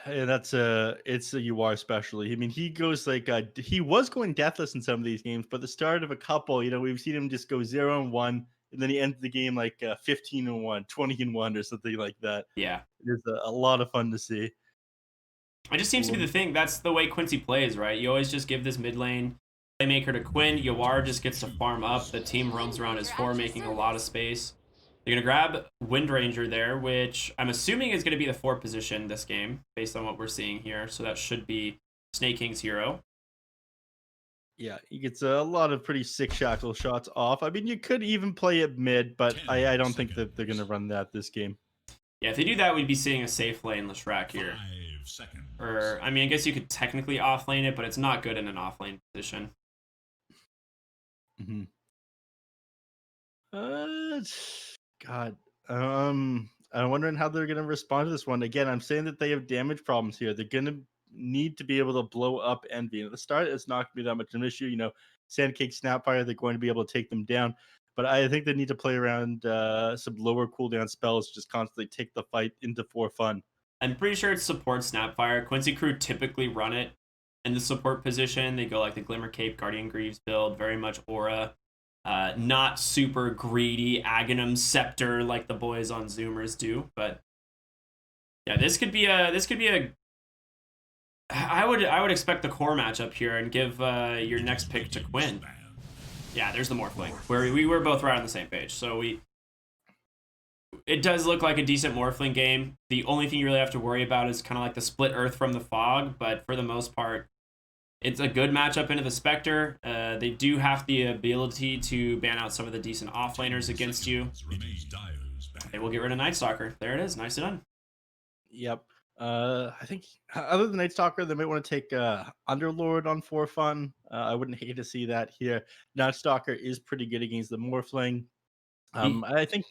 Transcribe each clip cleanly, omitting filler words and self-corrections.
And that's it's a UR especially. I mean, he goes like he was going deathless in some of these games, but the start of a couple, we've seen him just go 0-1, and then he ends the game like 15-1, 20-1, or something like that. Yeah. It's a lot of fun to see. It just seems to be the Um, thing. That's the way Quincy plays, right? You always just give this mid lane playmaker to Quinn. Yawar just gets to farm up. The team roams around his four, making a lot of space. They're going to grab Wind Ranger there, which I'm assuming is going to be the 4 position this game, based on what we're seeing here. So that should be Snake King's hero. yeah, he gets a lot of pretty sick shackle shots off. I mean, you could even play it mid, but I don't think that they're going to run that this game. Yeah, if they do that, we'd be seeing a safe lane Leshrac here. Or, I mean, I guess you could technically offlane it, but it's not good in an offlane position. Mm-hmm. God. I'm wondering how they're gonna respond to this one. Again, I'm saying that they have damage problems here. They're gonna need to be able to blow up Envy. At the start, it's not gonna be that much of an issue. Sandcake, Snapfire, they're going to be able to take them down. But I think they need to play around some lower cooldown spells, just constantly take the fight into for fun. I'm pretty sure it's support Snapfire. Quincy crew typically run it in the support position. They go like the Glimmer Cape, Guardian Greaves build, very much aura. Not super greedy Aghanim Scepter like the boys on Zoomers do, but yeah, this could be a. I would expect the core matchup here and give your next pick to Quinn. Yeah, there's the Morphling, where we were both right on the same page. So it does look like a decent Morphling game. The only thing you really have to worry about is kind of like the split Earth from the Fog, but for the most part, it's a good matchup into the Spectre. They do have the ability to ban out some of the decent offlaners against you. They will get rid of Night Stalker. There it is. Nicely done. Yep. I think other than Night Stalker, they might want to take Underlord on for fun. I wouldn't hate to see that here. Night Stalker is pretty good against the Morphling. I think.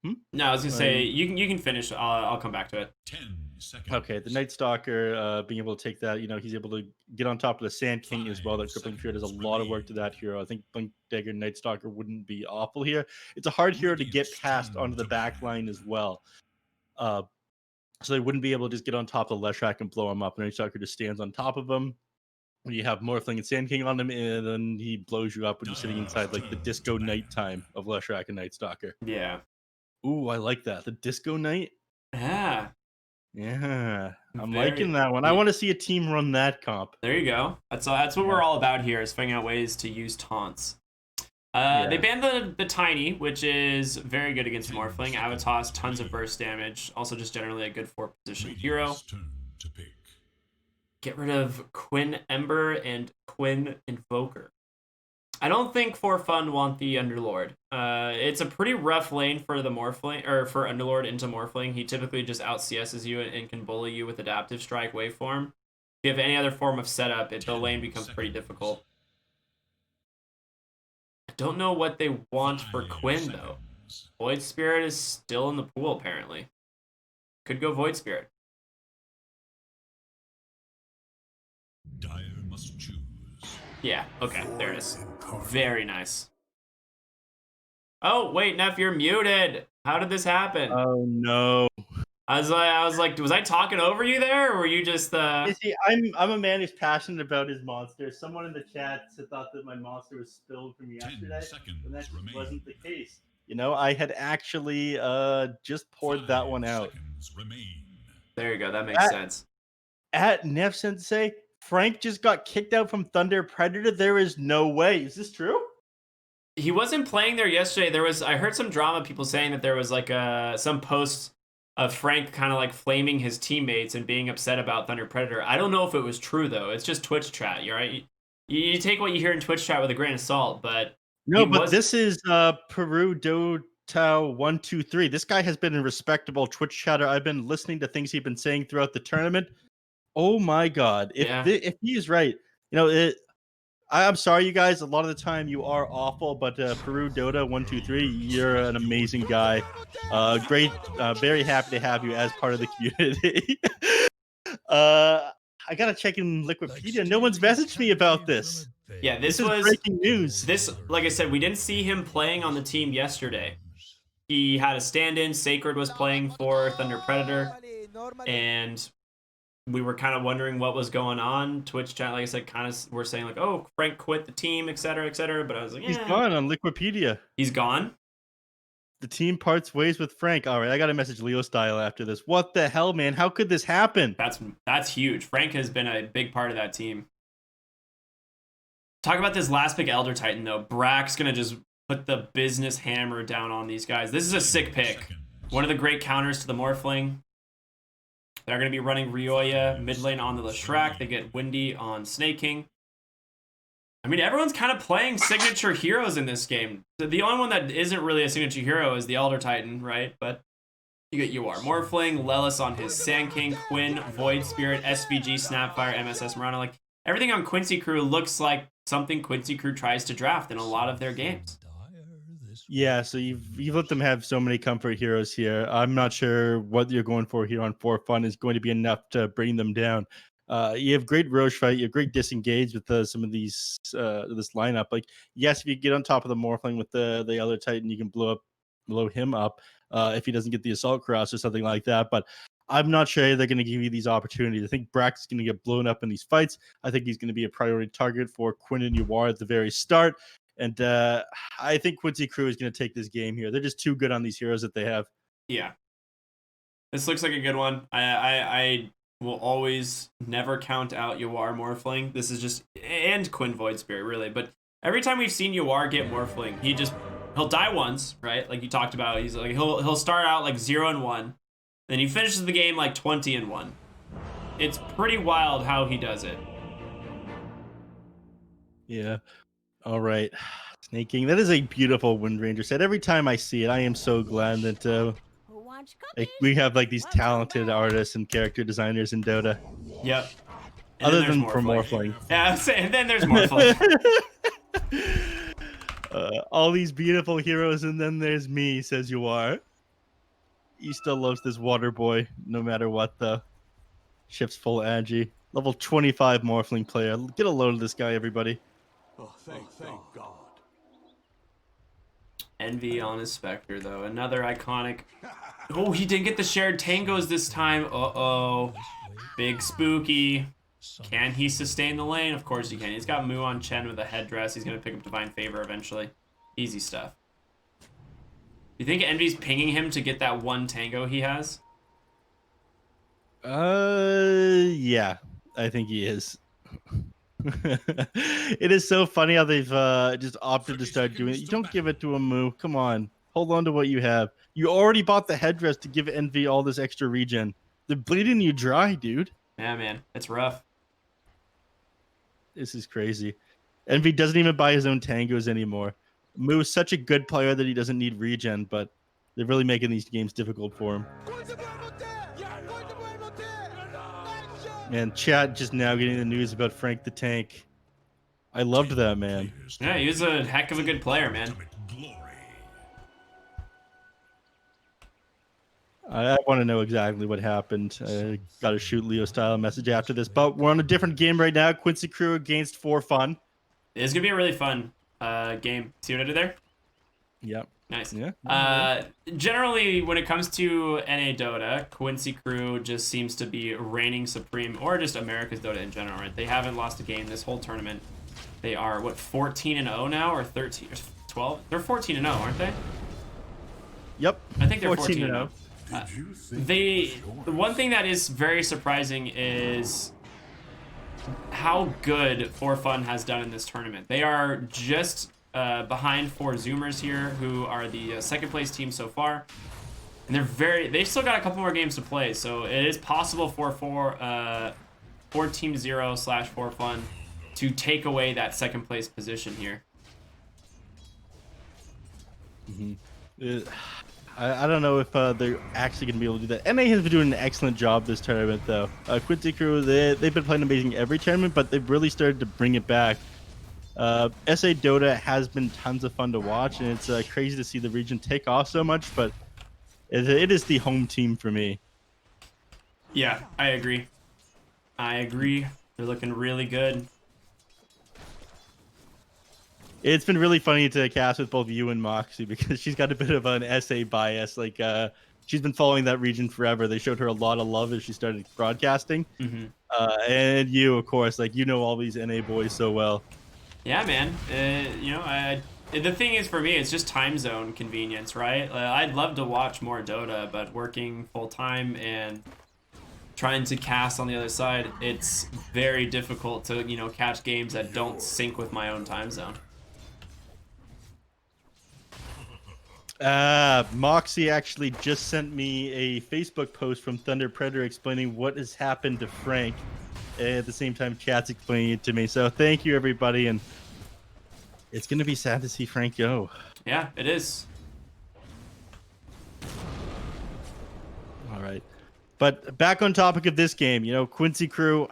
Hmm? No, I was gonna say you can finish. I'll come back to it. 10 seconds. Okay, the Night Stalker being able to take that, he's able to get on top of the Sand King as well. That Crippling Fear does a lot of work to that hero. I think Blink Dagger Night Stalker wouldn't be awful here. It's a hard hero to get past onto the back line as well. So they wouldn't be able to just get on top of the Leshrac and blow him up. And Night Stalker just stands on top of him. When you have Morphling and Sand King on him, and then he blows you up when you're sitting inside like the Disco Nighttime of Leshrac and Night Stalker. Yeah. Ooh, I like that. The Disco Night. Yeah. Yeah, I'm liking that one. I want to see a team run that comp. There you go. That's what we're all about here, is figuring out ways to use taunts. They banned the Tiny, which is very good against Morphling. Avatos, tons of burst damage. Also just generally a good 4-position hero. Get rid of Quinn Ember and Quinn Invoker. I don't think for fun want the Underlord. It's a pretty rough lane for the Morphling, or for Underlord into Morphling. He typically just out CS's you and can bully you with Adaptive Strike waveform. If you have any other form of setup, the lane becomes pretty difficult. I don't know what they want for Quinn, though. Void Spirit is still in the pool, apparently. Could go Void Spirit. Dire must choose. Yeah, okay, there it is. Very nice. Oh, wait, Neph, you're muted. How did this happen? Oh, no. I was like, was I talking over you there, or were you just You see, I'm a man who's passionate about his monster. Someone in the chat thought that my monster was spilled from yesterday, and that wasn't the case. I had actually just poured that one out. There you go. That makes sense. At Neph Sensei, Frank just got kicked out from Thunder Predator. There is no way. Is this true? He wasn't playing there yesterday. I heard some drama, people saying that there was like some posts of Frank kind of like flaming his teammates and being upset about Thunder Predator. I don't know if it was true though. It's just Twitch chat. You're right. You take what you hear in Twitch chat with a grain of salt, but no. But this is Peru Dota 123. This guy has been a respectable Twitch chatter. I've been listening to things he's been saying throughout the tournament. Oh my God! If he is right, I'm sorry, you guys. A lot of the time you are awful, but Peru Dota 123, you're an amazing guy. Great, very happy to have you as part of the community. I gotta check in Liquipedia. No one's messaged me about this. Yeah, this was breaking news. Like I said, we didn't see him playing on the team yesterday. He had a stand-in. Sacred was playing for Thunder Predator, and we were kind of wondering what was going on. Twitch chat, like I said, kind of we're saying like, oh, Frank quit the team, etc., etc. But I was like, He's gone on Liquipedia. He's gone. The team parts ways with Frank. All right, I got to message Leo Style after this. What the hell, man? How could this happen? That's huge. Frank has been a big part of that team. Talk about this last pick, Elder Titan, though. Brack's going to just put the business hammer down on these guys. This is a sick pick. One of the great counters to the Morphling. They're going to be running Rioya mid lane on the Leshrac. They get Windy on Snake King. I mean, everyone's kind of playing signature heroes in this game. The only one that isn't really a signature hero is the Elder Titan, right? But you get UR Morphling, Lelis on his Sand King, Quinn, Void Spirit, SVG, Snapfire, MSS Mirana. Like, everything on Quincy Crew looks like something Quincy Crew tries to draft in a lot of their games. Yeah, so you've let them have so many comfort heroes here. I'm not sure what you're going for here on For Fun is going to be enough to bring them down. You have great Roche fight. You have great disengage with some of these this lineup. Like, yes, if you get on top of the Morphling with the other Titan, you can blow him up if he doesn't get the Assault Cross or something like that. But I'm not sure they're going to give you these opportunities. I think Brax is going to get blown up in these fights. I think he's going to be a priority target for Quinn and UR at the very start. And I think Quincy Crew is going to take this game here. They're just too good on these heroes that they have. Yeah. This looks like a good one. I will always never count out UR Morphling. This is just, and Quinn Void Spirit, really. But every time we've seen UR get Morphling, he'll die once, right? Like you talked about. He's like, he'll start out like 0-1. Then he finishes the game like 20-1. It's pretty wild how he does it. Yeah. All right. Snake King. That is a beautiful Wind Ranger set. Every time I see it, I am so glad that we have like these talented artists and character designers in Dota. Yep. And other than for Morphling. Yeah, and then there's Morphling. All these beautiful heroes, and then there's me, says UR. He still loves this water boy, no matter what, though. Ship's full Agi. Level 25 Morphling player. Get a load of this guy, everybody. Oh, thank God. Envy on his Spectre, though. Another iconic. Oh, he didn't get the shared tangos this time. Uh-oh. Big spooky. Can he sustain the lane? Of course he can. He's got Mu on Chen with a headdress. He's going to pick up Divine Favor eventually. Easy stuff. You think Envy's pinging him to get that one tango he has? Yeah. I think he is. It is so funny how they've just opted to start doing it. You don't give it to him, Moo. Come on. Hold on to what you have. You already bought the headdress to give Envy all this extra regen. They're bleeding you dry, dude. Yeah, man. It's rough. This is crazy. Envy doesn't even buy his own tangos anymore. Moo is such a good player that he doesn't need regen, but they're really making these games difficult for him. And chat just now getting the news about Frank the Tank. I loved that, man. Yeah, he was a heck of a good player, man. I want to know exactly what happened. I got to shoot Leo Style a message after this, but we're on a different game right now. Quincy Crew against For Fun. It's gonna be a really fun game. See what I did there? Yep. Nice. Yeah. Generally, when it comes to NA Dota, Quincy Crew just seems to be reigning supreme, or just America's Dota in general, right? They haven't lost a game this whole tournament. They are, what, 14-0 now, or 13, or 12? They're 14-0, aren't they? Yep. I think they're 14-0. The one thing that is very surprising is how good For Fun has done in this tournament. They are just behind 4 Zoomers here, who are the second place team so far, and they've still got a couple more games to play, so it is possible for Team Zero / For Fun to take away that second place position here. I don't know if they're actually going to be able to do that. NA has been doing an excellent job this tournament, though. Quincy Crew, they've been playing amazing every tournament, but they've really started to bring it back. SA Dota has been tons of fun to watch, and it's crazy to see the region take off so much, but it is the home team for me. Yeah, I agree. They're looking really good. It's been really funny to cast with both you and Moxie because she's got a bit of an SA bias. Like, she's been following that region forever. They showed her a lot of love as she started broadcasting. Mm-hmm. And you, of course, like you know all these NA boys so well. Yeah, man. You know, the thing is for me, it's just time zone convenience, right? I'd love to watch more Dota, but working full time and trying to cast on the other side, it's very difficult to, you know, catch games that don't sync with my own time zone. Moxie actually just sent me a Facebook post from Thunder Predator explaining what has happened to Frank. At the same time, chat's explaining it to me. So thank you, everybody, and it's gonna be sad to see Frank go. Yeah, it is. All right. But back on topic of this game, you know, Quincy crew.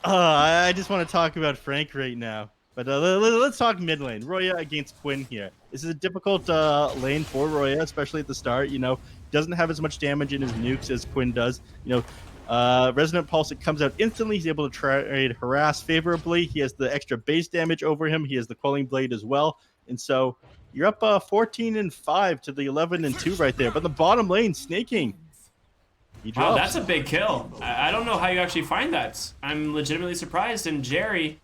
I just want to talk about Frank right now. But let's talk mid lane. Roya against Quinn here. This is a difficult lane for Roya, especially at the start. You know, doesn't have as much damage in his nukes as Quinn does. You know, Resonant Pulse, it comes out instantly. He's able to trade harass favorably. He has the extra base damage over him. He has the Quelling Blade as well. And so you're up 14-5 to the 11-2 right there. But the bottom lane, snaking. Wow, that's a big kill. I don't know how you actually find that. I'm legitimately surprised. And Jerry,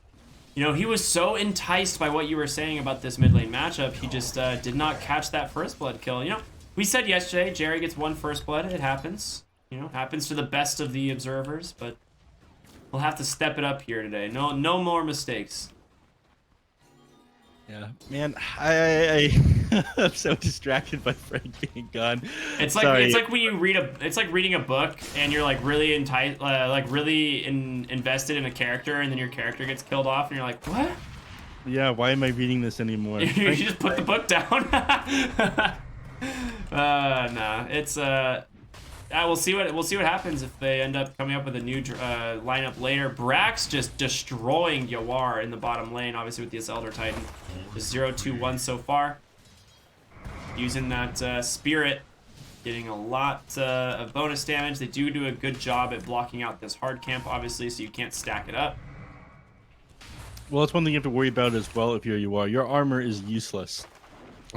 you know, he was so enticed by what you were saying about this mid lane matchup. He just did not catch that first blood kill. You know, we said yesterday, Jerry gets one first blood. It happens. You know, happens to the best of the observers. But we'll have to step it up here today. No more mistakes. Yeah, man, I'm so distracted by Frank being gone. It's like when you read it's like reading a book and you're like really invested in a character, and then your character gets killed off, and you're like, what? Yeah, why am I reading this anymore? You just put the book down. Nah, it's we'll see what happens if they end up coming up with a new lineup later. Brax just destroying Yawar in the bottom lane, obviously with this Elder Titan. Just 0-2-1 so far. Using that Spirit, getting a lot of bonus damage. They do a good job at blocking out this hard camp, obviously, so you can't stack it up. Well, that's one thing you have to worry about as well if you're Yawar. Your armor is useless.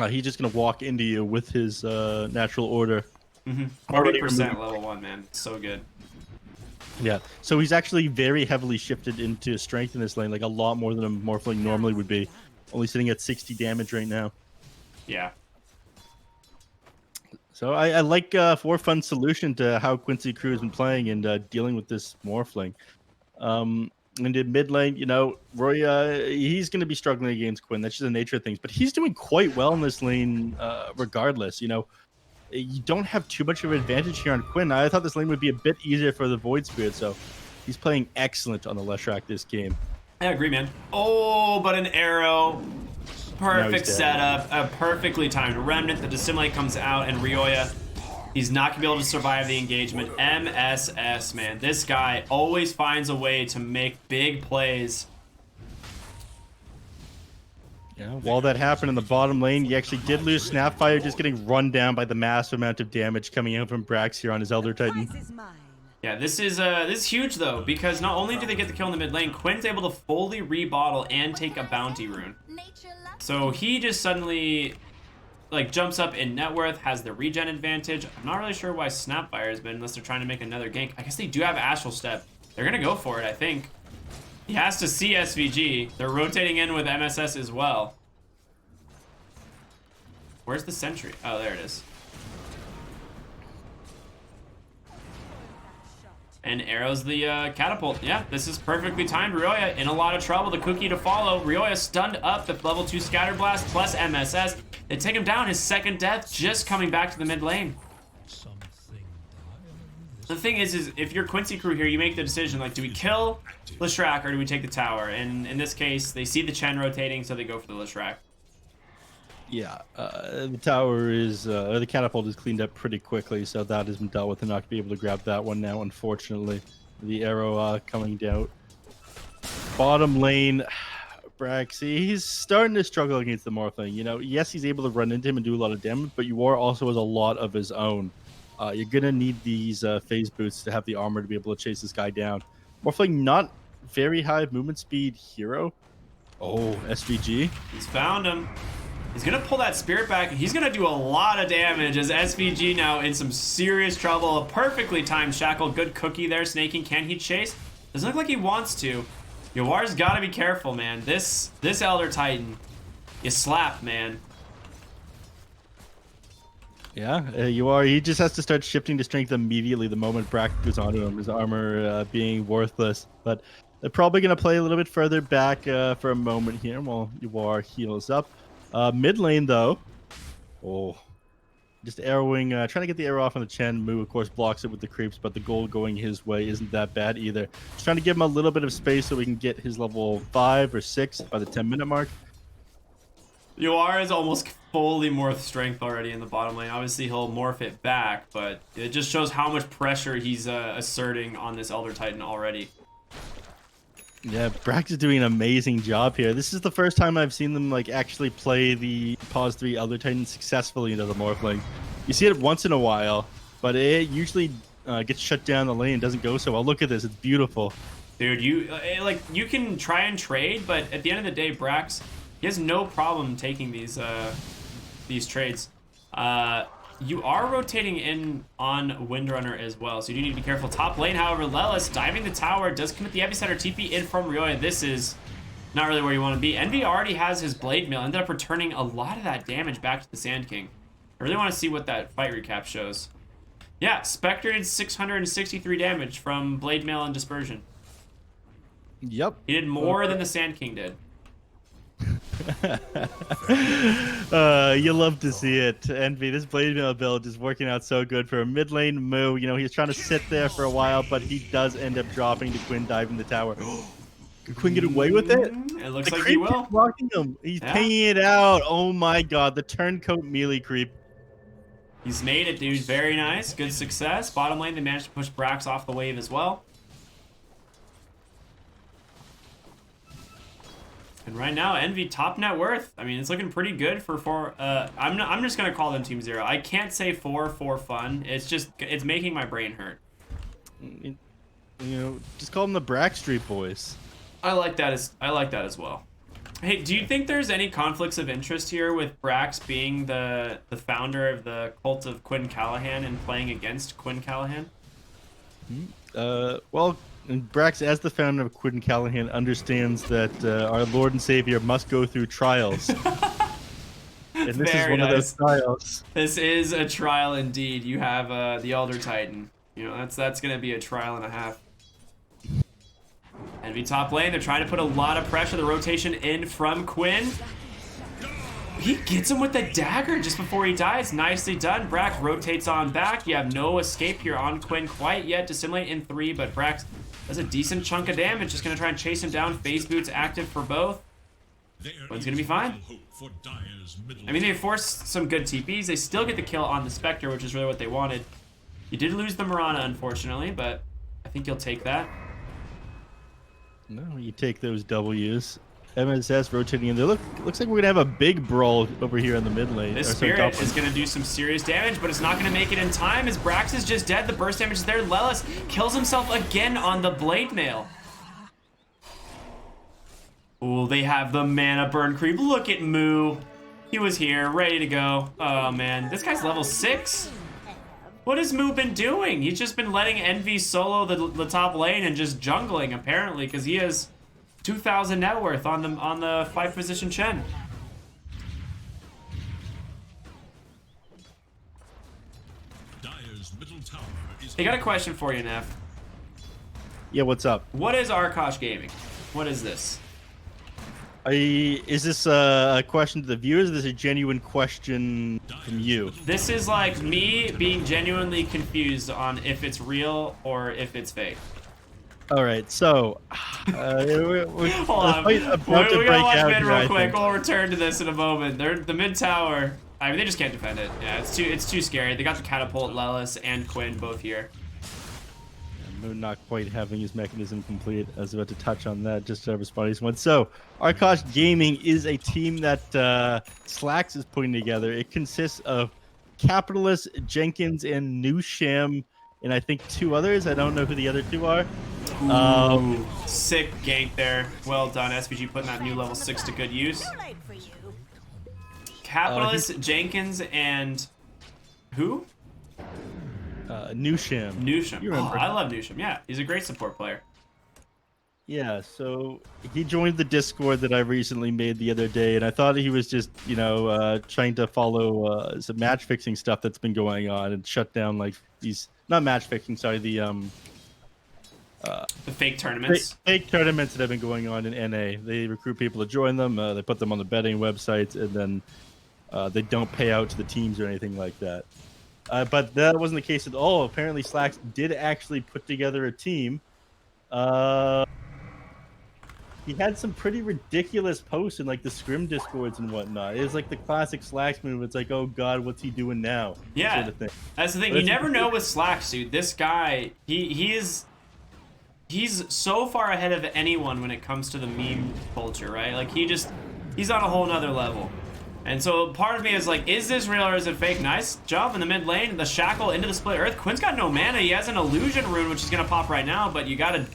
He's just going to walk into you with his natural order. 40% level 1, man. So good. Yeah. So he's actually very heavily shifted into strength in this lane, like a lot more than a Morphling normally would be. Only sitting at 60 damage right now. Yeah. So I like for a fun solution to how Quincy crew has been playing and dealing with this Morphling. And in mid lane, you know, Roy, he's going to be struggling against Quinn. That's just the nature of things. But he's doing quite well in this lane regardless, you know. You don't have too much of an advantage here on Quinn. I thought this lane would be a bit easier for the Void Spirit, so he's playing excellent on the Leshrac this game. I agree, man. Oh, but an arrow. Perfect setup. A perfectly timed Remnant. The Dissimilate comes out, and Ryoya, he's not going to be able to survive the engagement. MSS, man. This guy always finds a way to make big plays. Yeah, while that happened in the bottom lane, you actually did lose Snapfire, just getting run down by the massive amount of damage coming out from Brax here on his Elder Titan. Yeah, this is huge though, because not only do they get the kill in the mid lane, Quinn's able to fully rebottle and take a bounty rune. So he just suddenly like jumps up in net worth, has the regen advantage. I'm not really sure why Snapfire has been, unless they're trying to make another gank. I guess they do have Astral Step. They're gonna go for it, I think. He has to see SVG. They're rotating in with MSS as well. Where's the sentry? Oh, there it is. And arrows the catapult. Yeah, this is perfectly timed. Ryoya in a lot of trouble. The cookie to follow. Ryoya stunned up the level 2 scatter blast plus MSS. They take him down. His second death just coming back to the mid lane. The thing is if you're Quincy crew here, you make the decision, like, do we kill Leshrac or do we take the tower? And in this case, they see the Chen rotating, so they go for the Leshrac. Yeah, the tower is, the catapult is cleaned up pretty quickly, so that has been dealt with. They're not going to be able to grab that one now, unfortunately. The arrow coming down. Bottom lane, Brax, he's starting to struggle against the Morphling. You know, yes, he's able to run into him and do a lot of damage, but Yawar also has a lot of his own. You're going to need these phase boots to have the armor to be able to chase this guy down. Morphling, not very high movement speed hero. Oh, SVG. He's found him. He's gonna pull that spirit back. He's gonna do a lot of damage as SVG now in some serious trouble. A perfectly timed shackle. Good cookie there, snaking. Can he chase? Doesn't look like he wants to. Yawar's gotta be careful, man. This Elder Titan, you slap, man. Yeah, you are. He just has to start shifting to strength immediately the moment Brack goes onto him, his armor being worthless. But they're probably going to play a little bit further back for a moment here while Yawar heals up. Mid lane, though. Oh, just arrowing, trying to get the arrow off on the Chen. Mu, of course, blocks it with the creeps, but the gold going his way isn't that bad either. Just trying to give him a little bit of space so we can get his level 5 or 6 by the 10-minute mark. Yawar is almost fully morphed strength already in the bottom lane. Obviously, he'll morph it back, but it just shows how much pressure he's asserting on this Elder Titan already. Yeah, Brax is doing an amazing job here. This is the first time I've seen them like actually play the pause 3 Elder Titan successfully into the morph lane. You see it once in a while, but it usually gets shut down the lane. Doesn't go so well. Look at this; it's beautiful. Dude, you can try and trade, but at the end of the day, Brax, he has no problem taking these trades. You are rotating in on Windrunner as well, so you do need to be careful. Top lane, however, Lelis diving the tower, does commit the epicenter TP in from Ryoya. This is not really where you want to be. Envy already has his Blade Mail, ended up returning a lot of that damage back to the Sand King. I really want to see what that fight recap shows. Yeah, Spectre did 663 damage from Blade Mail and Dispersion. Yep. He did more than the Sand King did. You love to see it. Envy, this Blade Mail build is working out so good for a mid lane Moo. You know, he's trying to sit there for a while, but he does end up dropping to Quinn diving the tower. Can Quinn get away with it? It looks The like he creep will. is blocking him. He's pinging it out. Oh my god, the turncoat melee creep. He's made it, dude. Very nice. Good success. Bottom lane, they managed to push Brax off the wave as well. And right now, Envy top net worth. I mean, it's looking pretty good for 4. I'm just gonna call them Team 0. I can't say 4 for fun. It's making my brain hurt. You know, just call them the Brack Street Boys. I like that as well. Hey, do you think there's any conflicts of interest here with Brax being the founder of the cult of Quinn Callahan and playing against Quinn Callahan? Well, Brax, as the founder of Quinn Callahan, understands that our Lord and Savior must go through trials. And this is one of those trials. This is a trial indeed. You have the Elder Titan. You know, that's gonna be a trial and a half. Envy top lane, they're trying to put a lot of pressure. The rotation in from Quinn. He gets him with the dagger just before he dies. Nicely done. Brax rotates on back. You have no escape here on Quinn quite yet. Dissimulate in 3, but Brax does a decent chunk of damage. Just gonna try and chase him down. Phase boots active for both. Quinn's gonna be fine. I mean, they forced some good TPs. They still get the kill on the Spectre, which is really what they wanted. You did lose the Mirana, unfortunately, but I think you'll take that. No, you take those W's. MSS rotating in there. Looks like we're gonna have a big brawl over here in the mid lane. This Spirit is gonna do some serious damage, but it's not gonna make it in time as Brax is just dead. The burst damage is there. Lelis kills himself again on the Blade Mail. Oh, they have the mana burn creep. Look at Moo. He was here, ready to go. Oh man, this guy's level 6. What has Moo been doing? He's just been letting Envy solo the top lane and just jungling apparently, because he has 2,000 net worth on the 5 position Chen. I got a question for you, Neph. Yeah, what's up? What is Arkosh Gaming? What is this? Is this a question to the viewers? Or is this a genuine question from you? This is like me being genuinely confused on if it's real or if it's fake. All right, so Hold on. We gotta watch mid real quick. We'll return to this in a moment. They're the mid tower. I mean, they just can't defend it. Yeah, it's too scary. They got the catapult, Lelis, and Quinn both here. Moon not quite having his mechanism complete. I was about to touch on that just to respond to one. So, Arkosh Gaming is a team that Slacks is putting together. It consists of Capitalist, Jenkins, and Newsham, and I think 2 others. I don't know who the other 2 are. Sick gank there. Well done, SVG, putting that new level 6 to good use. Capitalist, Jenkins, and who? Newsham. Newsham. You Oh, remember? I love Newsham. Yeah, he's a great support player. Yeah, so he joined the Discord that I recently made the other day, and I thought he was just, trying to follow some match fixing stuff that's been going on and shut down like these not match fixing, sorry, the fake tournaments. fake tournaments that have been going on in NA. They recruit people to join them, they put them on the betting websites, and then they don't pay out to the teams or anything like that. But that wasn't the case at all. Apparently, Slacks did actually put together a team. He had some pretty ridiculous posts in like the scrim discords and whatnot. It's like the classic Slacks move. It's like, oh god, what's he doing now? Yeah, sort of thing. that's the thing. You never know with Slacks, dude. This guy, he's so far ahead of anyone when it comes to the meme culture, right? Like he's on a whole nother level. And so part of me is like, is this real or is it fake? Nice jump in the mid lane, the shackle into the split earth. Quinn's got no mana. He has an illusion rune, which is gonna pop right now, but you gotta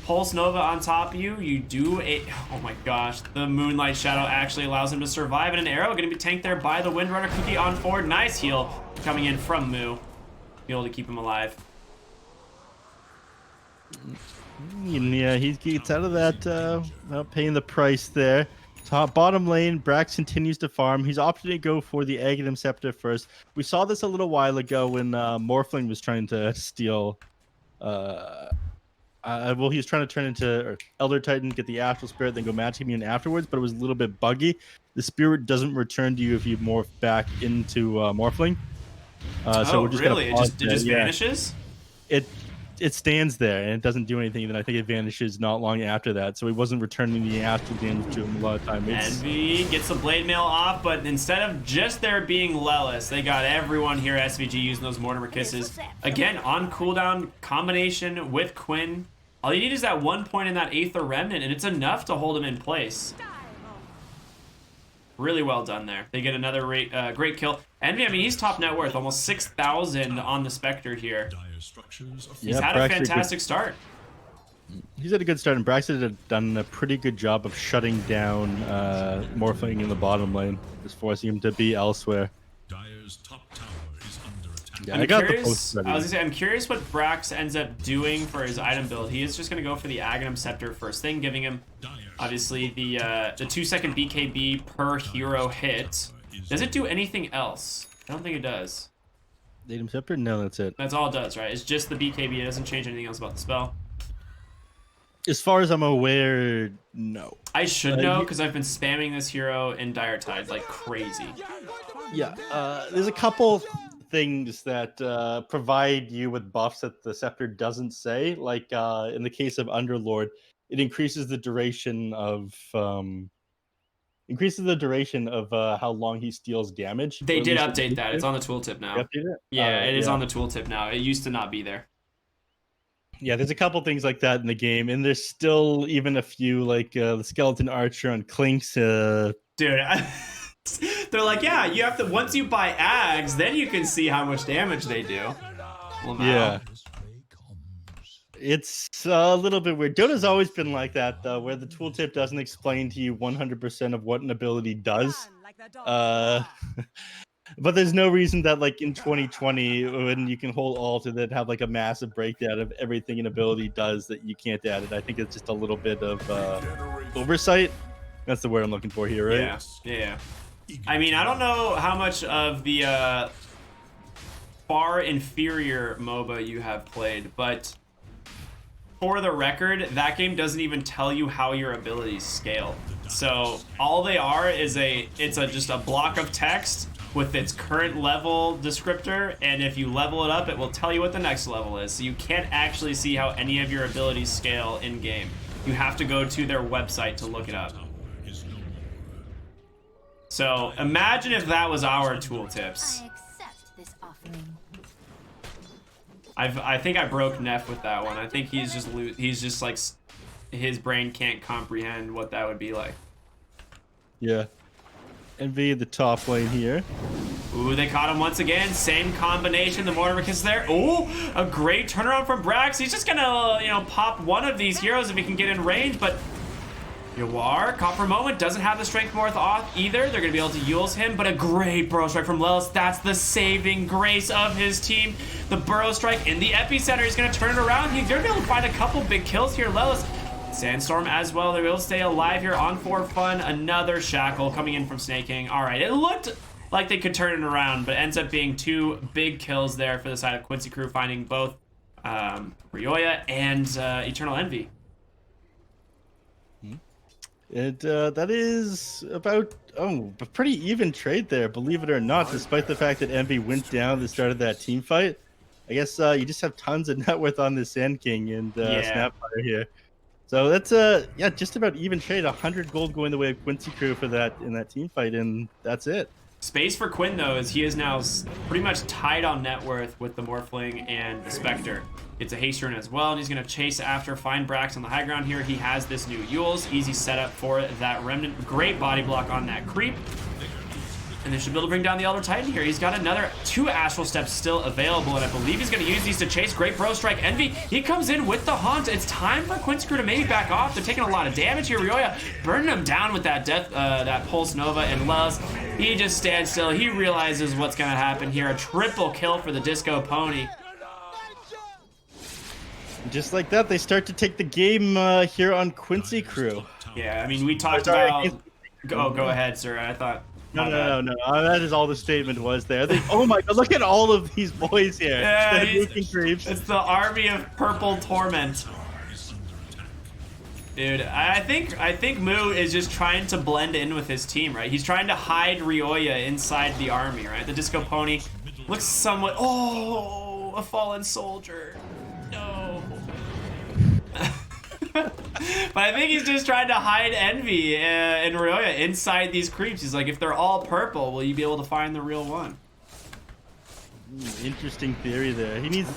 Pulse Nova on top of you. You do a... Oh my gosh. The Moonlight Shadow actually allows him to survive. And an arrow going to be tanked there by the Windrunner. Cookie on forward. Nice heal coming in from Moo. Be able to keep him alive. Yeah, he gets out of that without paying the price there. Bottom lane, Brax continues to farm. He's opted to go for the Aghanim Scepter first. We saw this a little while ago when Morphling was trying to steal... well, he was trying to turn into Elder Titan, get the Astral Spirit, then go Magic Immune afterwards, but it was a little bit buggy. The Spirit doesn't return to you if you morph back into Morphling. So we're just really? Gonna it just vanishes? It stands there, and it doesn't do anything. Then I think it vanishes not long after that, so he wasn't returning the Astral damage to him a lot of time. Envy gets the Blade Mail off, but instead of just there being Lelis, they got everyone here, SVG, using those Mortimer Kisses. Again, on cooldown, combination with Quinn. All you need is that 1 point in that Aether Remnant, and it's enough to hold him in place. Really well done there. They get another great kill. Envy, I mean, he's top net worth, almost 6,000 on the Spectre here. He's had a fantastic start. He's had a good start, and Braxton had done a pretty good job of shutting down Morphling in the bottom lane, just forcing him to be elsewhere. Dire's top tower is under attack. Yeah, I got the post ready. I was gonna say, I'm curious what Brax ends up doing for his item build. He is just gonna go for the Aghanim Scepter first thing, giving him obviously the 2-second BKB per hero hit. Does it do anything else? I don't think it does. Aghanim Scepter? No, that's it. That's all it does, right? It's just the BKB. It doesn't change anything else about the spell. As far as I'm aware, no. I should know because I've been spamming this hero in Dire Tide like crazy. Yeah, there's a couple things that provide you with buffs that the Scepter doesn't say. Like in the case of Underlord, it increases the duration of how long he steals damage. They did update that. It's on the tooltip now. Yeah, it is on the tooltip now. It used to not be there. Yeah, there's a couple things like that in the game, and there's still even a few like the Skeleton Archer on Clinks. Dude, they're like, yeah, you have to, once you buy Ags, then you can see how much damage they do. Well, yeah. It's a little bit weird. Dota's always been like that, though, where the tooltip doesn't explain to you 100% of what an ability does. But there's no reason that, like, in 2020, when you can hold alt and then have, like, a massive breakdown of everything an ability does, that you can't add it. I think it's just a little bit of oversight. That's the word I'm looking for here, right? Yeah. I mean, I don't know how much of the far inferior MOBA you have played, but for the record, that game doesn't even tell you how your abilities scale. So all they are is just a block of text with its current level descriptor, and if you level it up, it will tell you what the next level is. So you can't actually see how any of your abilities scale in game. You have to go to their website to look it up. So imagine if that was our tooltips. I accept this offering. I think I broke Neph with that one. I think he's just like, his brain can't comprehend what that would be like. Yeah. Envy the top lane here. Ooh, they caught him once again. Same combination. The Mortimer Kiss there. Ooh, a great turnaround from Brax. He's just gonna, pop one of these heroes if he can get in range, but Yawar, caught for a moment, doesn't have the strength north off either. They're gonna be able to Yules him, but a great burrow strike from Lelis. That's the saving grace of his team. The burrow strike in the epicenter. He's gonna turn it around. He's gonna be able to find a couple big kills here. Lelis, Sandstorm as well. They're able to stay alive here on for fun. Another shackle coming in from Snake King. All right, it looked like they could turn it around, but ends up being 2 big kills there for the side of Quincy crew, finding both Ryoya and Eternal Envy. That is about a pretty even trade there, believe it or not, despite the fact that Envy went down at the start of that team fight. I guess you just have tons of net worth on the Sand King and Snapfire here. So that's just about even trade. 100 gold going the way of Quincy crew for that in that team fight, and that's it. Space for Quinn, though, is he is now pretty much tied on net worth with the Morphling and the Spectre. It's a haste rune as well, and he's going to chase after, find Brax on the high ground here. He has this new Yules. Easy setup for that Remnant. Great body block on that creep. And they should be able to bring down the Elder Titan here. He's got another 2 Astral Steps still available, and I believe he's going to use these to chase. Great Bro Strike. Envy, he comes in with the Haunt. It's time for Quincy crew to maybe back off. They're taking a lot of damage here. Ryoya burning him down with that death, that Pulse Nova, and Luz, he just stands still. He realizes what's going to happen here. A triple kill for the Disco Pony. Just like that, they start to take the game here on Quincy crew. Yeah, I mean, we talked about... Go ahead, sir. I thought... No. That is all the statement was there. Oh my god, look at all of these boys here. Yeah, creeps. It's the army of purple torment. Dude, I think Moo is just trying to blend in with his team, right? He's trying to hide Ryoya inside the army, right? The Disco Pony looks somewhat... Oh, a fallen soldier. No. But I think he's just trying to hide Envy and Ryoya inside these creeps. He's like, if they're all purple, will you be able to find the real one? Interesting theory there. He needs...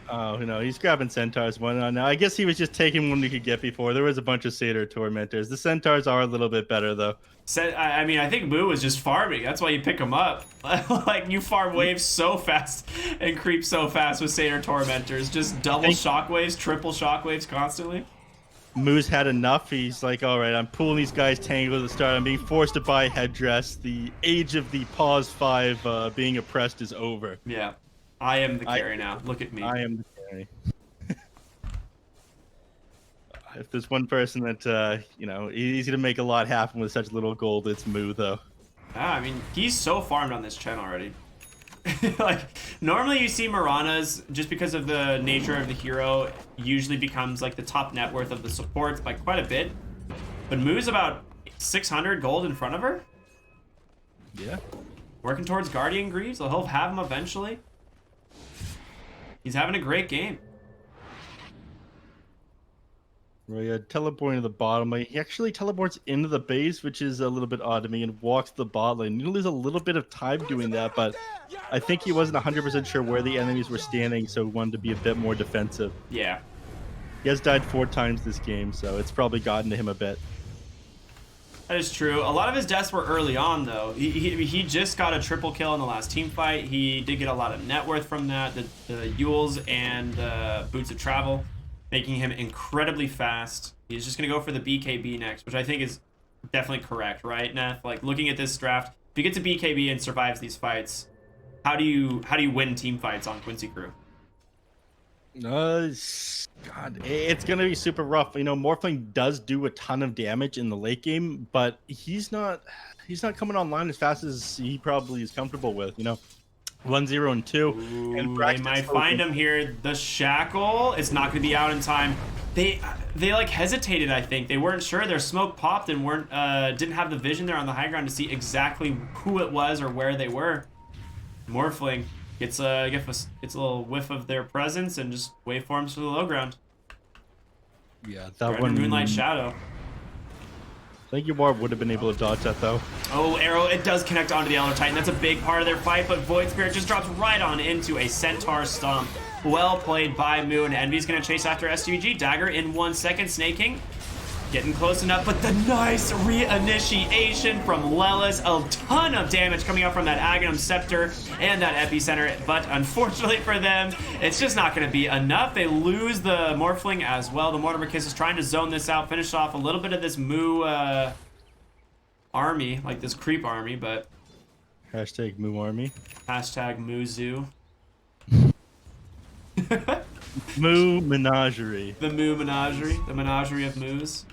Oh, no, he's grabbing Centaurs one on now. I guess he was just taking one we could get before. There was a bunch of Satyr Tormentors. The Centaurs are a little bit better, though. I mean, I think Moo was just farming. That's why you pick him up. Like, you farm waves so fast and creep so fast with Satyr Tormentors. Just double shockwaves, triple shockwaves constantly. Moo's had enough. He's like, all right, I'm pulling these guys tangled at the start. I'm being forced to buy headdress. The age of the pause 5 being oppressed is over. Yeah. I am the carry now. Look at me. I am the carry. If there's one person that, easy to make a lot happen with such little gold, it's Moo, though. I mean, he's so farmed on this channel already. Like, normally you see Maranas, just because of the nature of the hero, usually becomes like the top net worth of the supports by quite a bit. But Moo's about 600 gold in front of her. Yeah. Working towards Guardian Greaves. He'll have him eventually. He's having a great game. Right, teleporting to the bottom lane. He actually teleports into the base, which is a little bit odd to me, and walks the bot lane. You lose a little bit of time doing that, but I think he wasn't 100% sure where the enemies were standing, so he wanted to be a bit more defensive. Yeah. He has died 4 times this game, so it's probably gotten to him a bit. That is true. A lot of his deaths were early on, though. He just got a triple kill in the last team fight. He did get a lot of net worth from that. The Yules and Boots of Travel, making him incredibly fast. He's just going to go for the BKB next, which I think is definitely correct, right, Neph? Like, looking at this draft, if he gets a BKB and survives these fights, how do you win team fights on Quincy crew? God, it's gonna be super rough. Morphling does do a ton of damage in the late game, but he's not coming online as fast as he probably is comfortable with. 1, 0, and 2. Ooh, and they might find him here. The shackle is not going to be out in time. They like hesitated. I think they weren't sure. Their smoke popped and didn't have the vision there on the high ground to see exactly who it was or where they were. Morphling gets a little whiff of their presence and just waveforms to the low ground. Yeah, that one. Moonlight Shadow. I think Yawar would have been able to dodge that, though. Oh, arrow, it does connect onto the Elder Titan. That's a big part of their fight, but Void Spirit just drops right on into a Centaur Stomp. Well played by Moo, and Envy's going to chase after SUG. Dagger in 1 second. Snake King Getting close enough, but the nice reinitiation from Lelis. A ton of damage coming out from that Aghanim Scepter and that Epicenter, but unfortunately for them, it's just not going to be enough. They lose the Morphling as well. The Mortimer Kiss is trying to zone this out, finish off a little bit of this Moo army, like this creep army, but... Hashtag Moo Army. Hashtag Moo Zoo. Moo Menagerie. The Moo Menagerie. The Menagerie of Moos.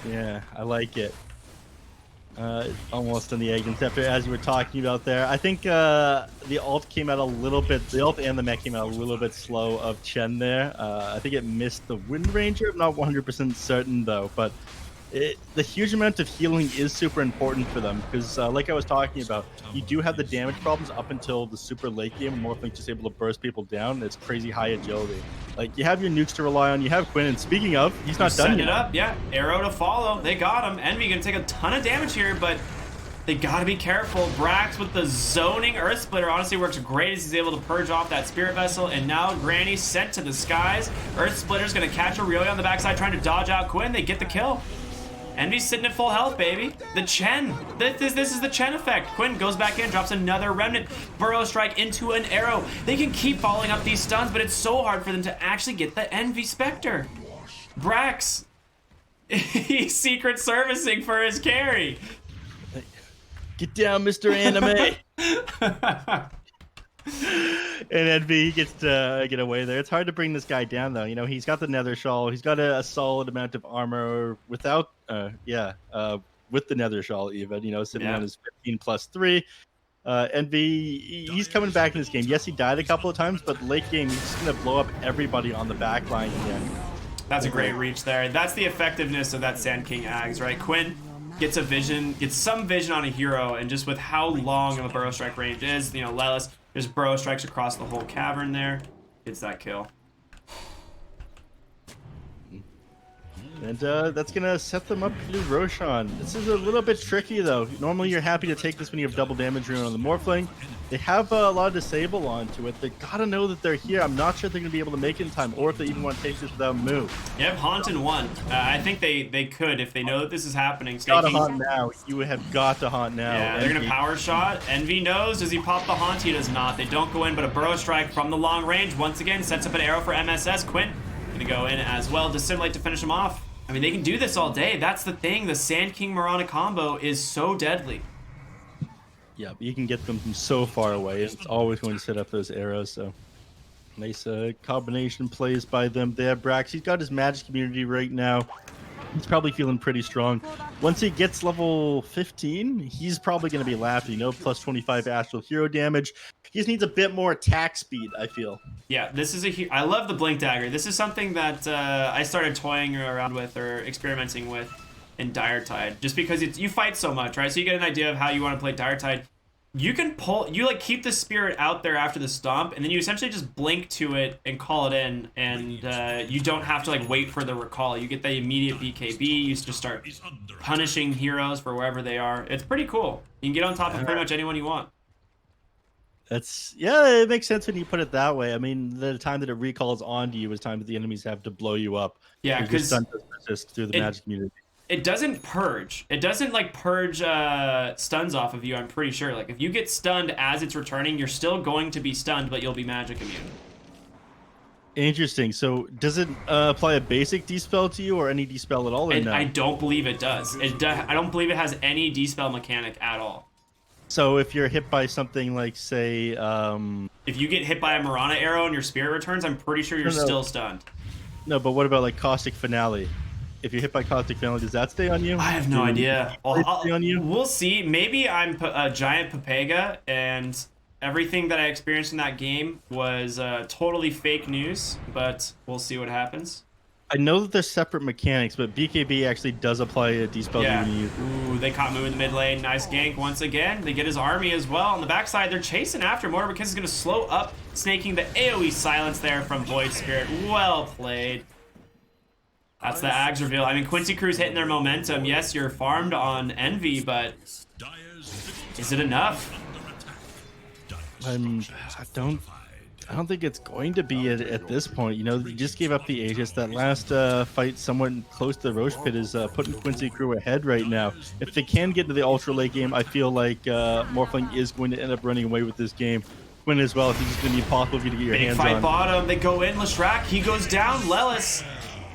Yeah, I like it. Almost on the Aghanim Scepter, as you were talking about there. I think the ult came out a little bit, the ult and the mech came out a little bit slow of Chen there. I think it missed the Wind Ranger. I'm not 100% certain though, but the huge amount of healing is super important for them because, like I was talking about, you do have the damage problems up until the super late game, and Morphling's just able to burst people down. It's crazy high agility. Like, you have your nukes to rely on, you have Quinn, and speaking of, he's not done yet. Setting it up, yeah. Arrow to follow. They got him. Envy gonna take a ton of damage here, but they gotta be careful. Brax with the zoning Earth Splitter honestly works great as he's able to purge off that Spirit Vessel, and now Granny sent to the skies. Earth Splitter's gonna catch Aurelia on the backside trying to dodge out Quinn. They get the kill. Envy's sitting at full health, baby. The Chen. This is the Chen effect. Quinn goes back in, drops another Remnant. Burrow Strike into an arrow. They can keep following up these stuns, but it's so hard for them to actually get the Envy Spectre. Brax. He's secret servicing for his carry. Get down, Mr. Anime. And Envy gets to get away there. It's hard to bring this guy down, though. You know, he's got the Nether Shawl. He's got a solid amount of armor without, with the Nether Shawl even. You know, sitting on his 15+3. Envy, he's coming back in this game. Yes, he died a couple of times, but late game, he's just gonna blow up everybody on the back line again. That's a great reach there. That's the effectiveness of that Sand King Ags, right? Quinn gets some vision on a hero, and just with how long of a Burrow Strike range is, you know, Lelis just Burrow Strikes across the whole cavern there. Gets that kill. And that's going to set them up to do Roshan. This is a little bit tricky, though. Normally, you're happy to take this when you have double damage rune on the Morphling. They have a lot of Disable onto it. They got to know that they're here. I'm not sure if they're going to be able to make it in time, or if they even want to take this without move. Yep, Haunt in one. I think they could if they know that this is happening. Got to Haunt now. You have got to Haunt now. Yeah, they're going to Power Shot. Envy knows. Does he pop the Haunt? He does not. They don't go in, but a Burrow Strike from the long range once again sets up an arrow for MSS. Quinn going to go in as well. Dissimulate to finish him off. I mean, they can do this all day. That's the thing. The Sand King Mirana combo is so deadly. Yeah, but you can get them from so far away. It's always going to set up those arrows, so... Nice combination plays by them there. Brax, he's got his magic immunity right now. He's probably feeling pretty strong. Once he gets level 15, he's probably going to be laughing. You know, plus 25 astral hero damage. He just needs a bit more attack speed, I feel. Yeah, this is I love the Blink Dagger. This is something that I started toying around with or experimenting with in Dire Tide, just because you fight so much, right? So you get an idea of how you want to play Dire Tide. You can like keep the spirit out there after the stomp, and then you essentially just blink to it and call it in, and you don't have to like wait for the recall. You get the immediate BKB. You just start punishing heroes for wherever they are. It's pretty cool. You can get on top of pretty much anyone you want. Yeah, it makes sense when you put it that way. I mean, the time that it recalls onto you is time that the enemies have to blow you up. Yeah, because just through the magic community. It doesn't purge. It doesn't like purge stuns off of you, I'm pretty sure. Like if you get stunned as it's returning, you're still going to be stunned, but you'll be magic immune. Interesting. So does it apply a basic dispel to you or any dispel at all, or no? I don't believe it does. I don't believe it has any dispel mechanic at all. So if you're hit by something like, say... if you get hit by a Mirana arrow and your spirit returns, I'm pretty sure you're still stunned. No, but what about like Caustic Finale? If you're hit by Caustic Finale, does that stay on you? I have no idea. Stay on you? We'll see. Maybe I'm a giant Papega, and everything that I experienced in that game was totally fake news, but we'll see what happens. I know that there's separate mechanics, but BKB actually does apply a dispel. Yeah. Ooh, they caught Moo in the mid lane. Nice gank once again. They get his army as well. On the backside, they're chasing after. Mortimer Kiss is going to slow up, snaking the AoE silence there from Void Spirit. Well played. That's the Ags reveal. I mean, Quincy Crew's hitting their momentum. Yes, you're farmed on Envy, but is it enough? I don't I don't think it's going to be at this point. You know, you just gave up the Aegis. That last fight, somewhat close to the Roche Pit, is putting Quincy Crew ahead right now. If they can get to the ultra late game, I feel like Morphling is going to end up running away with this game. Quinn as well. I think it's going to be impossible for you to get your Big hands fight on. bottom. They go in. Leshrac, he goes down. Lelis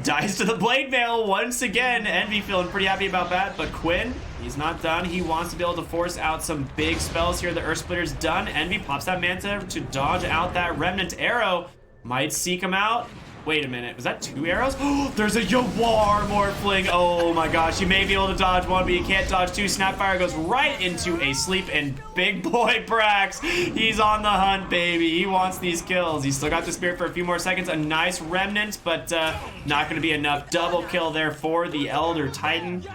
dies to the blade mail once again. Envy feeling pretty happy about that, but Quinn, he's not done. He wants to be able to force out some big spells here. The Earth Splitter's done. Envy pops that Manta to dodge out that Remnant arrow. Might seek him out. Wait a minute, was that 2 arrows? Oh, there's a Yawar Morphling. Oh my gosh, you may be able to dodge 1, but you can't dodge 2. Snapfire goes right into a sleep, and big boy Brax, he's on the hunt, baby. He wants these kills. He's still got the Spirit for a few more seconds. A nice Remnant, but not going to be enough. Double kill there for the Elder Titan.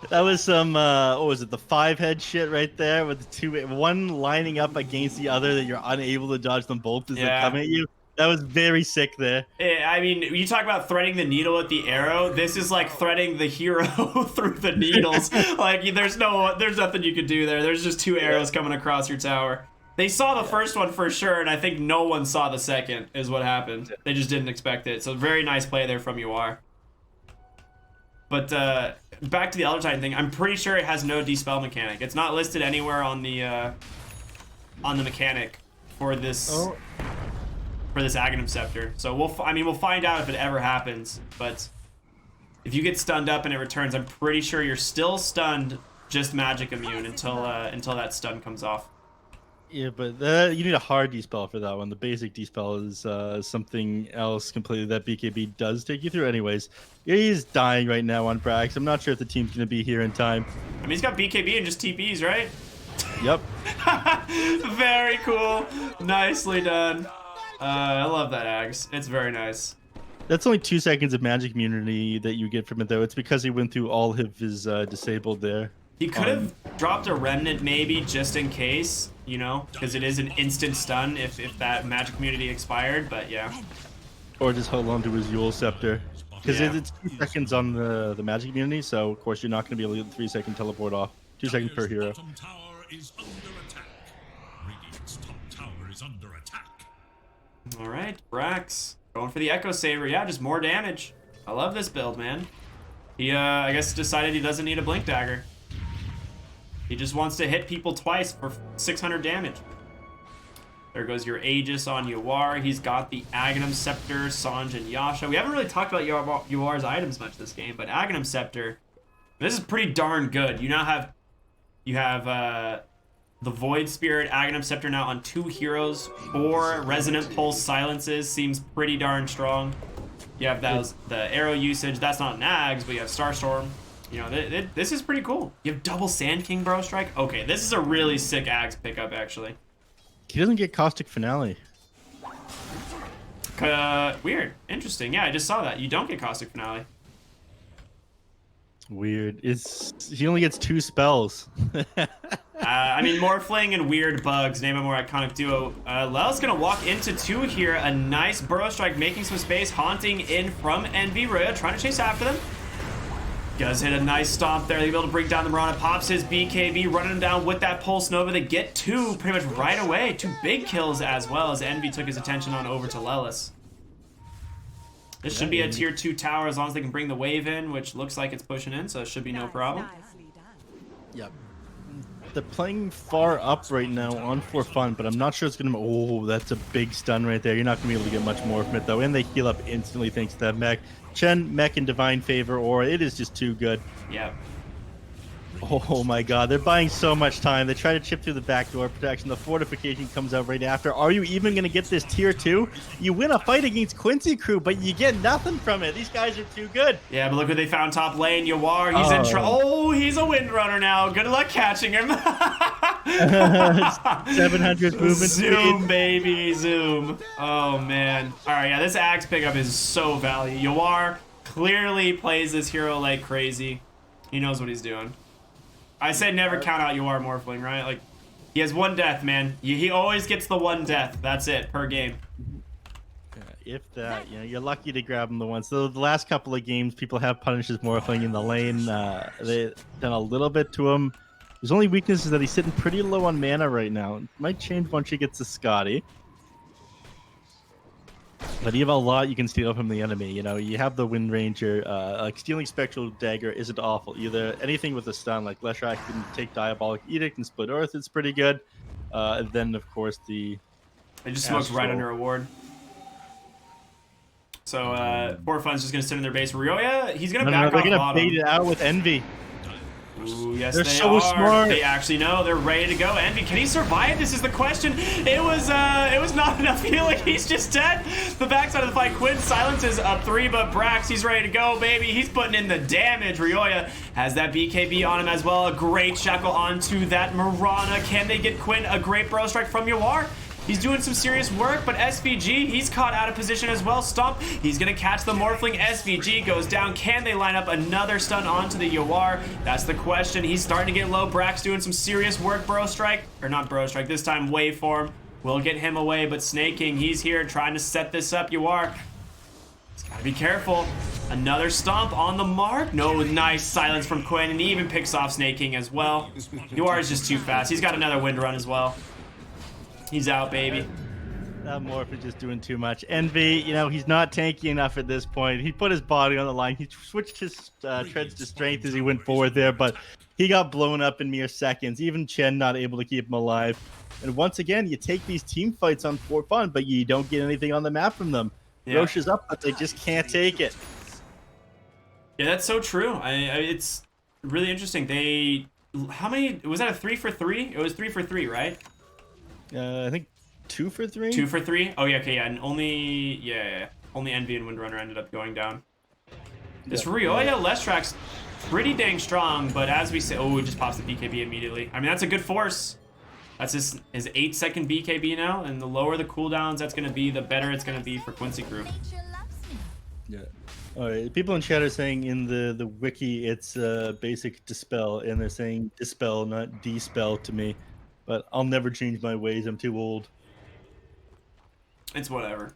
That was some, what was it, the 5-head shit right there with the one lining up against the other that you're unable to dodge them both as they come at you. That was very sick there. I mean, you talk about threading the needle with the arrow. This is like threading the hero through the needles. Like, there's nothing you could do there. There's just 2 arrows coming across your tower. They saw the first one for sure, and I think no one saw the second is what happened. They just didn't expect it. So very nice play there from UR. But back to the Elder Titan thing, I'm pretty sure it has no dispel mechanic. It's not listed anywhere on the mechanic for this. Oh. For this Aghanim Scepter. So we'll find out if it ever happens, but if you get stunned up and it returns, I'm pretty sure you're still stunned, just magic immune until that stun comes off. Yeah, but you need a hard dispel for that one. The basic dispel is something else completely that BKB does take you through. Anyways, he's dying right now on Brax. I'm not sure if the team's going to be here in time. I mean, he's got BKB and just TPs, right? Yep. Very cool. Nicely done. I love that Ags. It's very nice. That's only 2 seconds of magic immunity that you get from it, though. It's because he went through all of his disabled there. He could have dropped a Remnant maybe just in case, you know, because it is an instant stun if that magic immunity expired, but yeah. Or just hold on to his Yule Scepter. Because it's 2 seconds on the magic immunity, so of course you're not going to be able to get the 3-second teleport off. 2 seconds per hero. Bottom tower is under attack. Radiant's top tower is under attack. All right, Brax going for the Echo Saber. Yeah, just more damage. I love this build, man. He, I guess, decided he doesn't need a Blink Dagger. He just wants to hit people twice for 600 damage. There goes your Aegis on Yawar. He's got the Aghanim Scepter, Sanj, and Yasha. We haven't really talked about Yawar's items much this game, but Aghanim Scepter, this is pretty darn good. You now have, the Void Spirit Aghanim Scepter now on 2 heroes. 4 Resonant Pulse Silences seems pretty darn strong. You have the arrow usage. That's not Nags, but you have Starstorm. You know, this is pretty cool. You have double Sand King Bro Strike. Okay, this is a really sick Ags pickup, actually. He doesn't get Caustic Finale. Weird. Interesting. Yeah, I just saw that. You don't get Caustic Finale. Weird. He only gets 2 spells. I mean, Morphling and Weird Bugs, name a more iconic duo. Lel's gonna walk into 2 here. A nice Burrow Strike, making some space, haunting in from Envy. Roya trying to chase after them. Does hit a nice stomp there. They'll be able to bring down the Mirana. Pops his BKB, running him down with that Pulse Nova. They get 2 pretty much right away. 2 big kills as well as Envy took his attention on over to Lelis. This should be a tier 2 tower as long as they can bring the wave in, which looks like it's pushing in, so it should be no problem. Yep. They're playing far up right now on for fun, but I'm not sure it's going to... Oh, that's a big stun right there. You're not going to be able to get much more from it, though. And they heal up instantly thanks to that mech. Chen, mech, and Divine Favor Aura. It is just too good. Yep. Oh my god, they're buying so much time. They try to chip through the backdoor protection. The fortification comes out right after. Are you even going to get this tier 2? You win a fight against Quincy Crew, but you get nothing from it. These guys are too good. Yeah, but look what they found top lane. Yawar, he's in trouble. Oh, he's a Windrunner now. Good luck catching him. 700 movement Zoom, speed. baby, zoom. Oh, man. All right, yeah, this Axe pickup is so value. Yawar clearly plays this hero like crazy. He knows what he's doing. I said never count out Yawar Morphling, right? Like, he has 1 death, man. He always gets the 1 death. That's it, per game. If that, you know, you're lucky to grab him the once. So the last couple of games, people have punished his Morphling in the lane. They've done a little bit to him. His only weakness is that he's sitting pretty low on mana right now. It might change once he gets to Scotty. But you have a lot you can steal from the enemy. You know, you have the Wind Ranger. Like stealing Spectral Dagger isn't awful. Either anything with a stun, like Leshrac can take Diabolic Edict and Split Earth. It's pretty good. And then of course the. They just smoked right under a ward. So Poor Fun's just gonna sit in their base. Ryoya, he's gonna back off they're gonna bottom. bait it out with Envy. Ooh, yes, They're they so are. smart. They actually know. They're ready to go. Envy, can he survive? This is the question. It was not enough healing. He's just dead. The backside of the fight, Quinn silences up 3, but Brax, he's ready to go, baby. He's putting in the damage. Ryoya has that BKB on him as well. A great shackle onto that Mirana. Can they get Quinn a great bro strike from Yawar? He's doing some serious work, but SVG, he's caught out of position as well. Stomp, he's gonna catch the Morphling. SVG goes down. Can they line up another stun onto the Yawar? That's the question. He's starting to get low. Brax doing some serious work. Bro strike, or not bro strike, this time waveform will get him away, but Snake King, he's here trying to set this up. Yawar, he's gotta be careful. Another stomp on the mark. No, nice silence from Quinn, and he even picks off Snake King as well. Yawar is just too fast. He's got another wind run as well. He's out, baby. That Morph is just doing too much. Envy, you know, he's not tanky enough at this point. He put his body on the line. He switched his treads to strength as he went forward there, but he got blown up in mere seconds. Even Chen not able to keep him alive. And once again, you take these team fights on for fun, but you don't get anything on the map from them. Yeah. Roche is up, but they just can't take it. Yeah, that's so true. It's really interesting. How many, was that a 3 for 3? It was 3 for 3, right? I think 2 for 3? 2 for 3? Oh, yeah, okay, yeah. And only Envy and Windrunner ended up going down. This Ryoya Lestrac's pretty dang strong, but as we say, oh, he just pops the BKB immediately. I mean, that's a good force. That's his 8-second BKB now, and the lower the cooldowns that's going to be, the better it's going to be for Quincy Crew. Yeah. All right. People in chat are saying in the wiki it's basic dispel, and they're saying dispel, not dispel to me. But I'll never change my ways. I'm too old. It's whatever.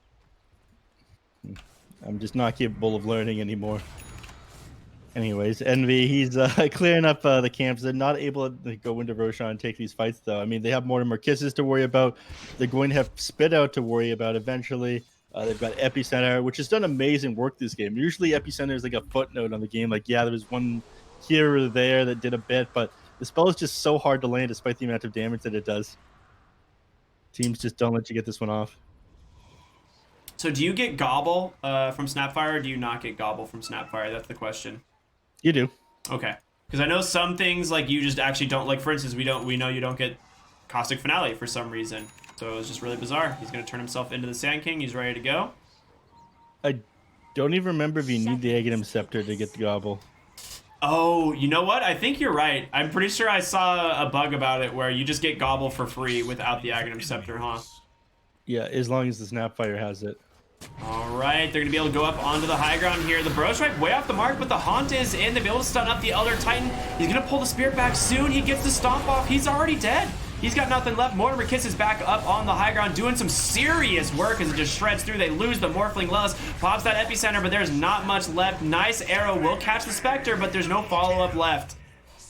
I'm just not capable of learning anymore. Anyways, Envy, he's clearing up the camps. They're not able to go into Roshan and take these fights, though. I mean, they have Mortimer Kisses to worry about. They're going to have Spit Out to worry about eventually. They've got Epicenter, which has done amazing work this game. Usually Epicenter is like a footnote on the game. Like, yeah, there was one here or there that did a bit, but the spell is just so hard to land despite the amount of damage that it does. Teams just don't let you get this one off. So do you get Gobble from Snapfire, or do you not get Gobble from Snapfire? That's the question. You do. Okay. Because I know some things, like, you just actually don't, like, for instance, we know you don't get Caustic Finale for some reason. So it was just really bizarre. He's going to turn himself into the Sand King. He's ready to go. I don't even remember if you need the Aghanim Scepter to get the Gobble. Oh, you know what? I think you're right. I'm pretty sure I saw a bug about it where you just get Gobble for free without the Aghanim Scepter, huh? Yeah, as long as the Snapfire has it. All right, they're going to be able to go up onto the high ground here. The Bro Strike way off the mark, but the Haunt is in. They'll be able to stun up the Elder Titan. He's going to pull the Spirit back soon. He gets the Stomp off. He's already dead. He's got nothing left. Mortimer Kiss is back up on the high ground, doing some serious work as it just shreds through. They lose the Morphling Lellis, pops that Epicenter, but there's not much left. Nice arrow will catch the Spectre, but there's no follow-up left.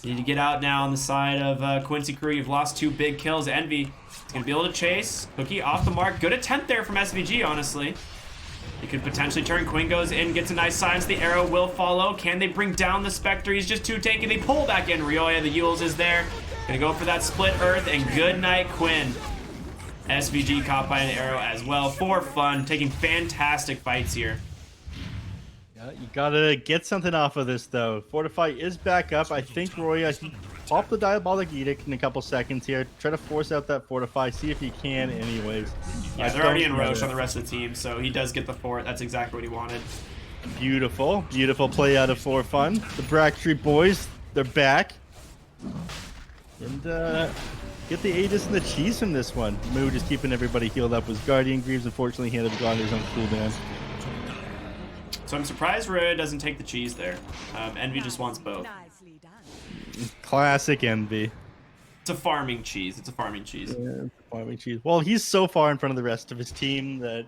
You need to get out now on the side of Quincy Crew. You've lost 2 big kills. Envy is going to be able to chase. Cookie off the mark. Good attempt there from SVG, honestly. He could potentially turn. Quinn goes in, gets a nice silence. The arrow will follow. Can they bring down the Spectre? He's just too tanky. They pull back in. Ryoya, the Yules is there. Gonna go for that split earth, and good night, Quinn. SVG caught by an arrow as well for fun, taking fantastic fights here. Yeah, you gotta get something off of this, though. Fortify is back up. I think Roya, he popped the Diabolic Edict in a couple seconds here. Try to force out that Fortify, see if he can anyways. Yeah, they're already in Roche on the rest of the team, so he does get the fort. That's exactly what he wanted. Beautiful, beautiful play out of For Fun. The Bracktree boys, they're back. And get the Aegis and the cheese from this one. Moo just keeping everybody healed up with Guardian Greaves. Unfortunately, he had to go on his own cooldown. So I'm surprised Ryoya doesn't take the cheese there. Envy just wants both. Nicely done. Classic Envy. It's a farming cheese. It's a farming cheese. Yeah, farming cheese. Well, he's so far in front of the rest of his team that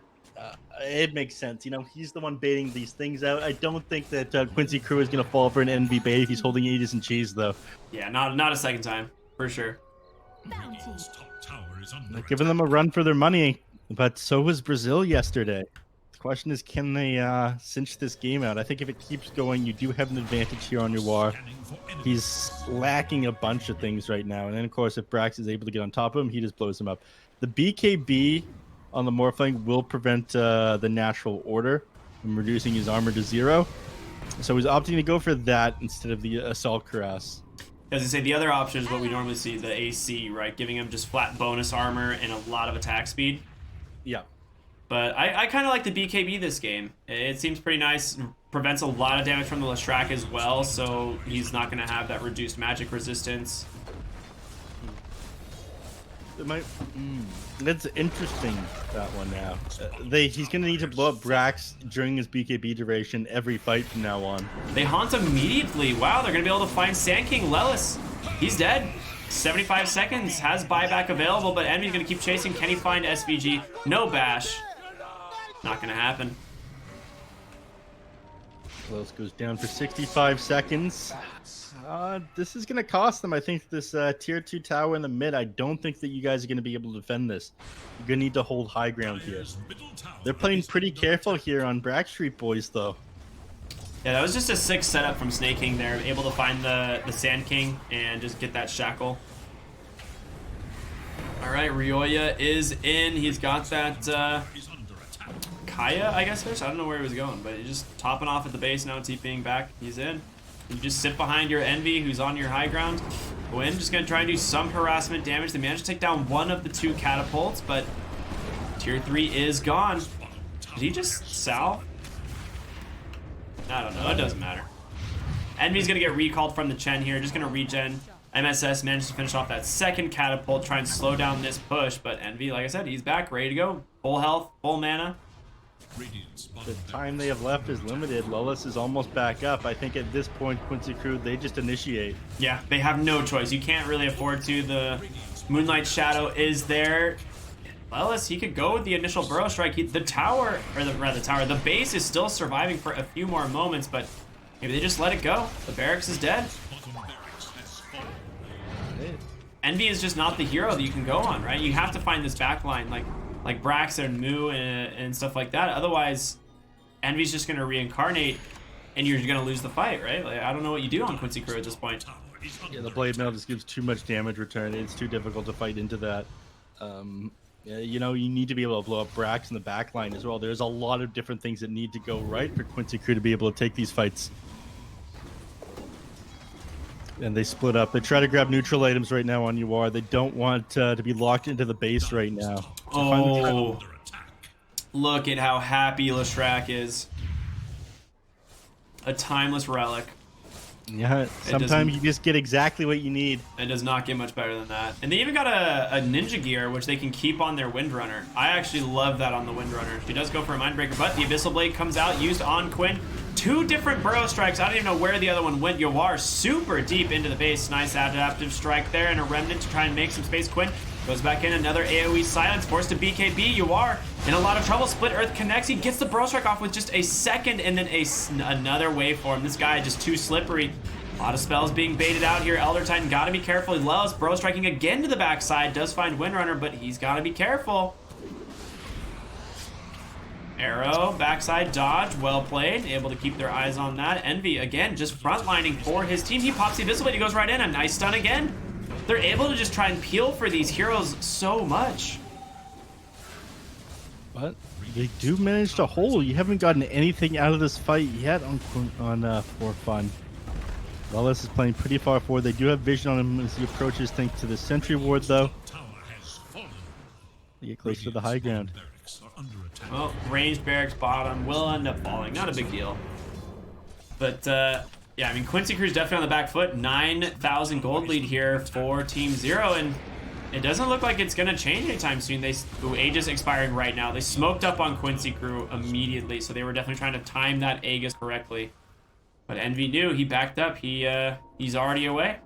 It makes sense. You know, he's the one baiting these things out. I don't think that Quincy Crew is going to fall for an envy bait if he's holding Aegis and Cheese, though. Yeah, not a second time, for sure. Radiant's top tower is under Like, giving them a run for their money, but so was Brazil yesterday. The question is, can they cinch this game out? I think if it keeps going, you do have an advantage here on your war. scanning for enemies. He's lacking a bunch of things right now. And then, of course, if Brax is able to get on top of him, he just blows him up. The BKB on the Morphling will prevent the natural order from reducing his armor to 0. So he's opting to go for that instead of the Assault Cuirass. As I say, the other option is what we normally see, the AC, right? Giving him just flat bonus armor and a lot of attack speed. Yeah. But I kind of like the BKB this game. It seems pretty nice. Prevents a lot of damage from the Leshrac as well, so he's not going to have that reduced magic resistance. It might, that's interesting, that one now. He's going to need to blow up Brax during his BKB duration every fight from now on. They haunt immediately. Wow, they're going to be able to find Sand King Lelis. He's dead. 75 seconds. Has buyback available, but Envy's going to keep chasing. Can he find SVG? No bash. Not going to happen. Lelis goes down for 65 seconds. This is going to cost them. I think this tier 2 tower in the mid, I don't think that you guys are going to be able to defend this. You're going to need to hold high ground here. Dire's middle tower They're playing is pretty under careful attack. here on Brack Street Boys, though. Yeah, that was just a sick setup from Snake King there. Able to find the Sand King and just get that shackle. All right, Ryoya is in. He's got that Is under attack. Kaya, I guess, fish. I don't know where he was going, but he's just topping off at the base now, TPing back. He's in. You just sit behind your Envy, who's on your high ground. Gwyn just gonna try and do some harassment damage. They managed to take down one of the 2 catapults, but tier 3 is gone. Did he just salve? I don't know. It doesn't matter. Envy's gonna get recalled from the Chen here. Just gonna regen. MSS managed to finish off that second catapult, try and slow down this push, but Envy, like I said, he's back, ready to go. Full health, full mana. Radiant's The bottom time they have left is limited. Lelis is almost back up. I think at this point, Quincy Crew, they just initiate. Yeah, they have no choice. You can't really afford to. The Moonlight Shadow is there. Lelis, he could go with the initial burrow strike. The tower, or the base is still surviving for a few more moments, but maybe they just let it go. The barracks is dead. bottom barracks has fallen. Envy is just not the hero that you can go on, right? You have to find this backline, like Brax and Moo and stuff like that. Otherwise, Envy's just going to reincarnate, and you're going to lose the fight, right? Like, I don't know what you do on Quincy Crew at this point. Tower is Yeah, under the blade mail just gives too much damage return. It's too difficult to fight into that. Yeah, you know, you need to be able to blow up Brax in the back line as well. There's a lot of different things that need to go right for Quincy Crew to be able to take these fights. And they split up. They try to grab neutral items right now on UR. They don't want to be locked into the base right now. Oh, under attack. look at how happy Leshrac is. A timeless relic. Yeah, sometimes doesn't- you just get exactly what you need. It does not get much better than that. And they even got a ninja gear, which they can keep on their Windrunner. I actually love that on the Windrunner. She does go for a Mindbreaker, but the Abyssal Blade comes out, used on Quinn. 2 different burrow strikes. I don't even know where the other one went. Yawar super deep into the base. Nice adaptive strike there, and a Remnant to try and make some space. Quinn goes back in, another AoE silence, forced to BKB. Yawar in a lot of trouble. Split Earth connects. He gets the burrow strike off with just a second, and then another waveform. This guy just too slippery. A lot of spells being baited out here. Elder Titan gotta be careful. He loves burrow striking again to the backside. Does find Windrunner, but he's gotta be careful. Arrow, backside dodge, well played. Able to keep their eyes on that. Envy, again, just frontlining for his team. He pops the Abyssal Blade, he goes right in. A nice stun again. They're able to just try and peel for these heroes so much. But they do manage to hold. You haven't gotten anything out of this fight yet on For Fun. Lelis is playing pretty far forward. They do have vision on him as he approaches thanks to the sentry ward, though. Tower has fallen. They get close to the high ground. Barracks are under attack. Well, ranged barracks bottom will end up falling. Not a big deal. But, yeah, I mean, Quincy Crew's definitely on the back foot. 9,000 gold lead here for Team Zero, and it doesn't look like it's going to change anytime soon. Aegis expiring right now. They smoked up on Quincy Crew immediately, so they were definitely trying to time that Aegis correctly. But Envy knew. He backed up. He's already away.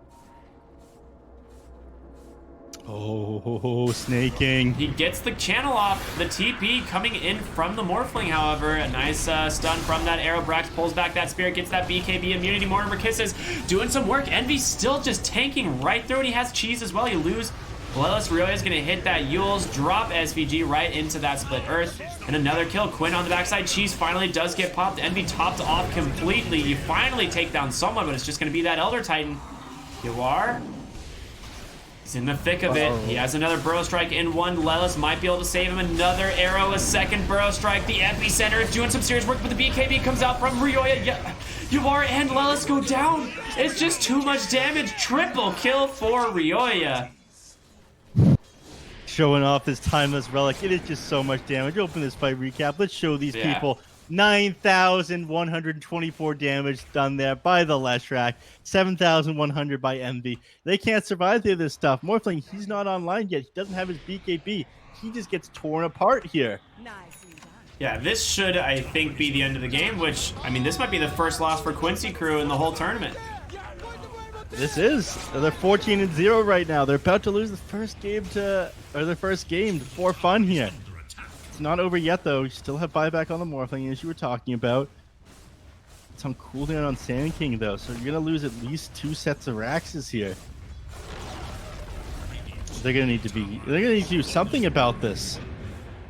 Oh, snaking. He gets the channel off. The TP coming in from the Morphling, however. A nice stun from that arrow. Brax pulls back that Spirit, gets that BKB immunity. Mortimer Kisses doing some work. Envy's still just tanking right through it. He has cheese as well. You lose. Bloodless Ryoya is going to hit that Yule's, drop SVG right into that Split Earth. And another kill. Quinn on the backside. Cheese finally does get popped. Envy topped off completely. You finally take down someone, but it's just going to be that Elder Titan. You are. He's in the thick of it. He has another Burrow Strike in one. Lelis might be able to save him. Another arrow, a second Burrow Strike. The epicenter is doing some serious work, but the BKB comes out from Ryoya. Yeah, Yuvar and Lelis go down. It's just too much damage. Triple kill for Ryoya. Showing off his timeless relic. It is just so much damage. Open this fight recap. Let's show these Yeah. people 9,124 damage done there by the Leshrac. 7,100 by Envy. They can't survive through this stuff. Morphling, he's not online yet. He doesn't have his BKB. He just gets torn apart here. Yeah, this should, I think, be the end of the game, which, I mean, this might be the first loss for Quincy crew in the whole tournament. This is. They're 14-0 right now. They're about to lose the first game for fun here. It's not over yet, though. You still have buyback on the Morphling, as you were talking about. It's on cooldown on Sand King, though, so you're going to lose at least 2 sets of Raxes here. They're going to need to do something about this.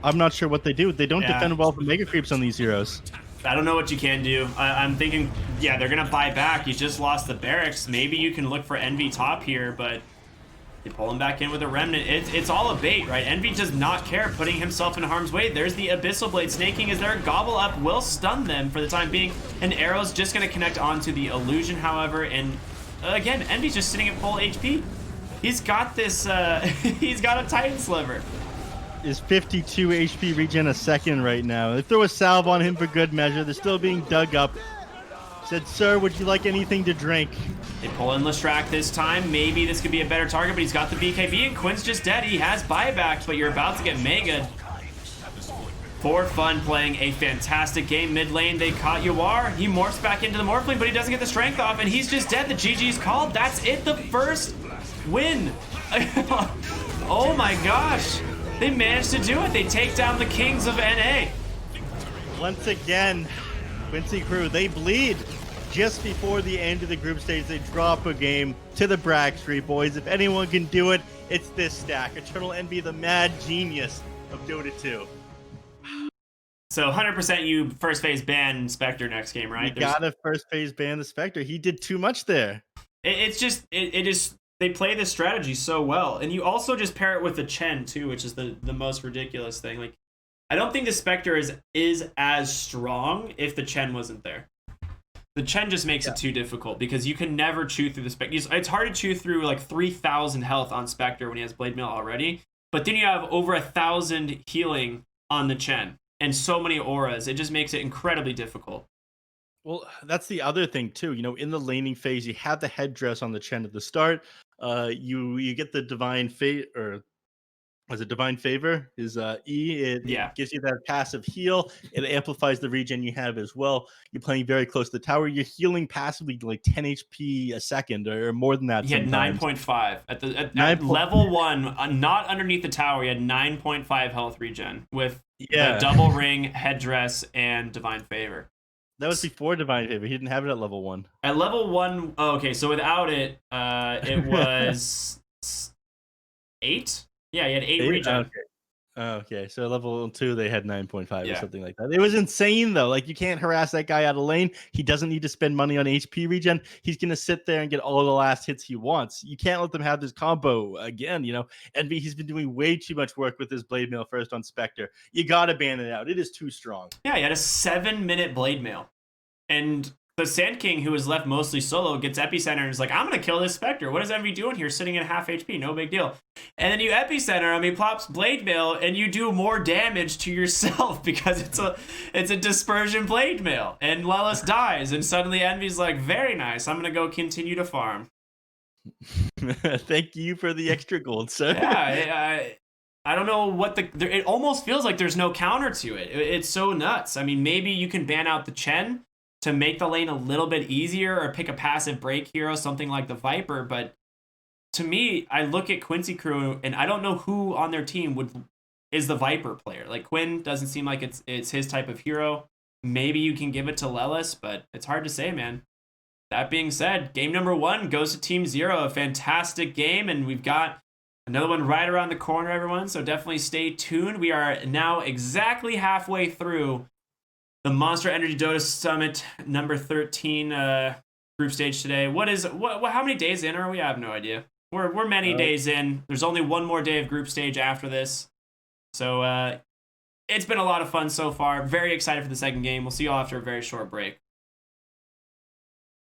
I'm not sure what they do. They don't defend well from Mega Creeps on these heroes. I don't know what you can do. I'm thinking, yeah, they're going to buy back. You just lost the barracks. Maybe you can look for Envy top here, but you pull him back in with a Remnant. It's all a bait, right? Envy does not care putting himself in harm's way. There's the Abyssal Blade. Snaking is there. Gobble Up will stun them for the time being. And Arrow's just going to connect onto the Illusion, however. And again, Envy's just sitting at full HP. He's got this, he's got a Titan Sliver. Is 52 HP regen a second right now. They throw a salve on him for good measure. They're still being dug up. Said, sir, would you like anything to drink? They pull in Leshrac this time. Maybe this could be a better target, but he's got the BKB and Quinn's just dead. He has buybacks, but you're about to get Mega. For fun, playing a fantastic game mid lane. They caught Yuar. He morphs back into the Morphling, but he doesn't get the strength off, and he's just dead. The GG's called. That's it. The first win. Oh my gosh. They managed to do it. They take down the Kings of NA. Once again, Quincy crew, they bleed. Just before the end of the group stage, they drop a game to the Bragg Street boys. If anyone can do it, it's this stack. Eternal Envy, the mad genius of Dota 2. So 100% you first phase ban Spectre next game, right? You gotta first phase ban the Spectre. He did too much there. It is they play this strategy so well, and you also just pair it with the Chen too, which is the most ridiculous thing. Like, I don't think the Spectre is as strong if the Chen wasn't there. The Chen just makes it too difficult because you can never chew through the Spectre. It's hard to chew through like 3,000 health on Spectre when he has Blade Mail already, but then you have over 1,000 healing on the Chen and so many auras. It just makes it incredibly difficult. Well, that's the other thing too. You know, in the laning phase, you have the headdress on the Chen at the start. You get the divine fate, or was it divine favor? Is E? It gives you that passive heal. It amplifies the regen you have as well. You're playing very close to the tower. You're healing passively like 10 HP a second or more than that. He had 9.5 at level 1, not underneath the tower. He had 9.5 health regen with the double ring, headdress, and divine favor. That was before divine favor. He didn't have it at level 1. At level 1, oh, okay. So without it, it was 8. Yeah, he had 8 regen. Okay, so level 2 they had 9.5 or something like that. It was insane though. Like, you can't harass that guy out of lane. He doesn't need to spend money on HP regen. He's gonna sit there and get all the last hits he wants. You can't let them have this combo again. You know, Envy, he's been doing way too much work with his Blade Mail first on Spectre. You gotta ban it out. It is too strong. Yeah, he had a 7-minute Blade Mail, and the Sand King, who is left mostly solo, gets Epicenter and is like, I'm going to kill this Spectre. What is Envy doing here sitting at half HP? No big deal. And then you Epicenter him, he plops Blade Mail, and you do more damage to yourself because it's a Dispersion Blade Mail. And Lelis dies, and suddenly Envy's like, very nice. I'm going to go continue to farm. Thank you for the extra gold, sir. Yeah, I don't know what it almost feels like there's no counter to it. It's so nuts. I mean, maybe you can ban out the Chen to make the lane a little bit easier, or pick a passive break hero, something like the Viper, but to me, I look at Quincy crew and I don't know who on their team is the Viper player. Like Quinn doesn't seem like it's his type of hero. Maybe you can give it to Lelis, but it's hard to say, man. That being said, game number 1 goes to Team 0. A fantastic game, and we've got another one right around the corner, everyone. So definitely stay tuned. We are now exactly halfway through the Monster Energy Dota Summit number 13 group stage today. How many days in are we? I have no idea. We're many days in. There's only one more day of group stage after this. So it's been a lot of fun so far. Very excited for the second game. We'll see you all after a very short break.